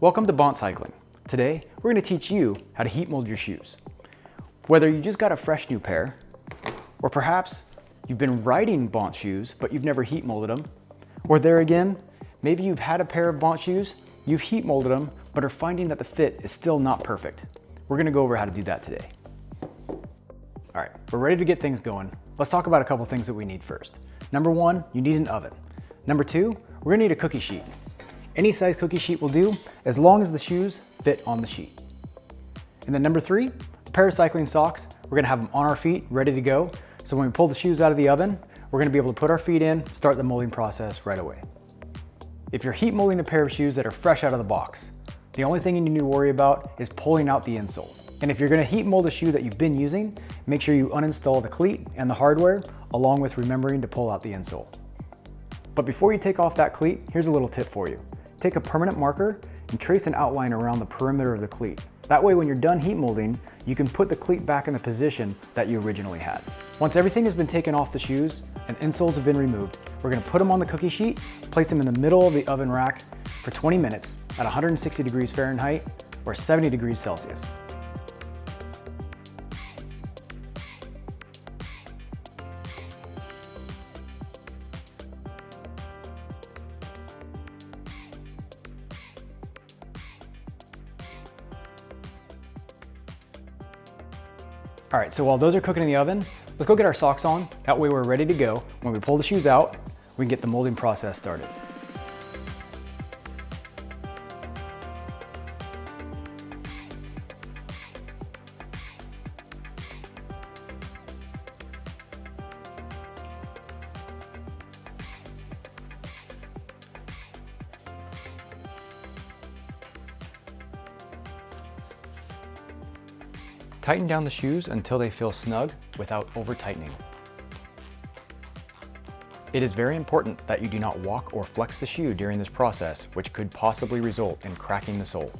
Welcome to Bont Cycling. Today, we're going to teach you how to heat mold your shoes. Whether you just got a fresh new pair, or perhaps you've been riding Bont shoes, but you've never heat molded them, or there again, maybe you've had a pair of Bont shoes, you've heat molded them, but are finding that the fit is still not perfect. We're going to go over how to do that today. All right, we're ready to get things going. Let's talk about a couple things that we need first. Number one, you need an oven. Number two, we're going to need a cookie sheet. Any size cookie sheet will do, as long as the shoes fit on the sheet. And then number three, a pair of cycling socks. We're gonna have them on our feet, ready to go. So when we pull the shoes out of the oven, we're gonna be able to put our feet in, start the molding process right away. If you're heat molding a pair of shoes that are fresh out of the box, the only thing you need to worry about is pulling out the insole. And if you're gonna heat mold a shoe that you've been using, make sure you uninstall the cleat and the hardware, along with remembering to pull out the insole. But before you take off that cleat, here's a little tip for you. Take a permanent marker and trace an outline around the perimeter of the cleat. That way when you're done heat molding, you can put the cleat back in the position that you originally had. Once everything has been taken off the shoes and insoles have been removed, we're gonna put them on the cookie sheet, place them in the middle of the oven rack for 20 minutes at 160 degrees Fahrenheit or 70 degrees Celsius. All right, so while those are cooking in the oven, let's go get our socks on. That way we're ready to go. When we pull the shoes out, we can get the molding process started. Tighten down the shoes until they feel snug without over-tightening. It is very important that you do not walk or flex the shoe during this process, which could possibly result in cracking the sole.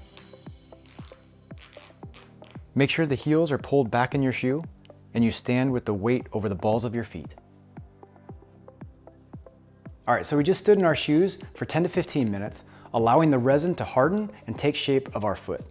Make sure the heels are pulled back in your shoe and you stand with the weight over the balls of your feet. All right, so we just stood in our shoes for 10 to 15 minutes, allowing the resin to harden and take shape of our foot.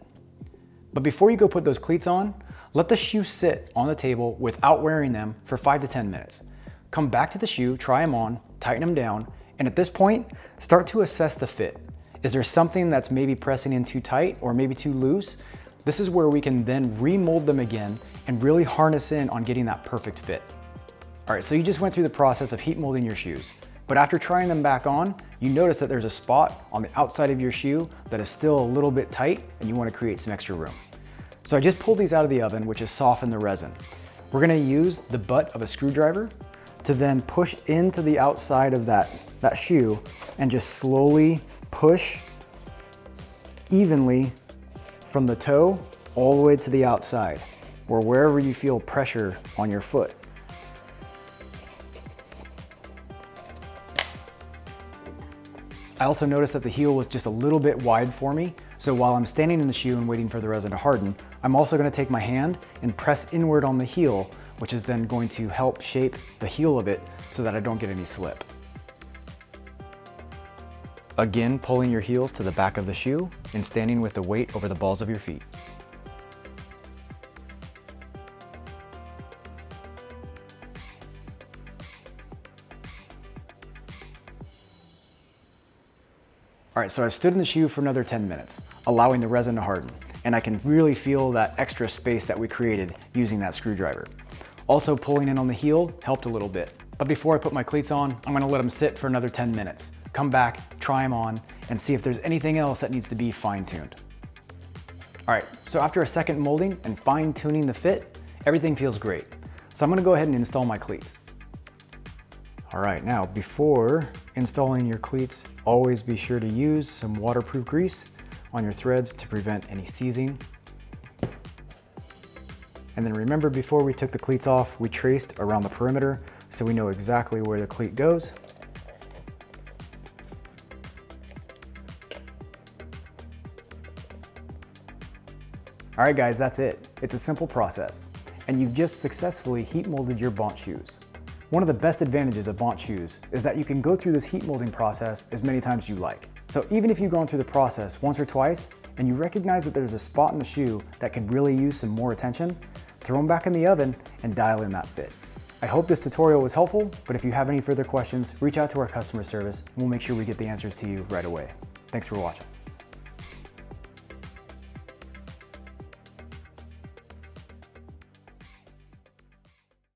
But before you go put those cleats on, let the shoe sit on the table without wearing them for 5 to 10 minutes. Come back to the shoe, try them on, tighten them down, and at this point, start to assess the fit. Is there something that's maybe pressing in too tight or maybe too loose? This is where we can then remold them again and really harness in on getting that perfect fit. All right, so you just went through the process of heat molding your shoes, but after trying them back on, you notice that there's a spot on the outside of your shoe that is still a little bit tight and you want to create some extra room. So I just pulled these out of the oven, which has softened the resin. We're gonna use the butt of a screwdriver to then push into the outside of that shoe and just slowly push evenly from the toe all the way to the outside, or wherever you feel pressure on your foot. I also noticed that the heel was just a little bit wide for me, so while I'm standing in the shoe and waiting for the resin to harden, I'm also going to take my hand and press inward on the heel, which is then going to help shape the heel of it so that I don't get any slip. Again, pulling your heels to the back of the shoe and standing with the weight over the balls of your feet. All right, so I've stood in the shoe for another 10 minutes, allowing the resin to harden, and I can really feel that extra space that we created using that screwdriver. Also, pulling in on the heel helped a little bit. But before I put my cleats on, I'm gonna let them sit for another 10 minutes. Come back, try them on, and see if there's anything else that needs to be fine-tuned. All right, so after a second molding and fine-tuning the fit, everything feels great. So I'm gonna go ahead and install my cleats. All right, now before installing your cleats, always be sure to use some waterproof grease on your threads to prevent any seizing. And then remember, before we took the cleats off, we traced around the perimeter so we know exactly where the cleat goes. All right, guys, that's it. It's a simple process, and you've just successfully heat molded your Bont shoes. One of the best advantages of Bont shoes is that you can go through this heat molding process as many times as you like. So even if you've gone through the process once or twice and you recognize that there's a spot in the shoe that could really use some more attention, throw them back in the oven and dial in that fit. I hope this tutorial was helpful, but if you have any further questions, reach out to our customer service and we'll make sure we get the answers to you right away. Thanks for watching.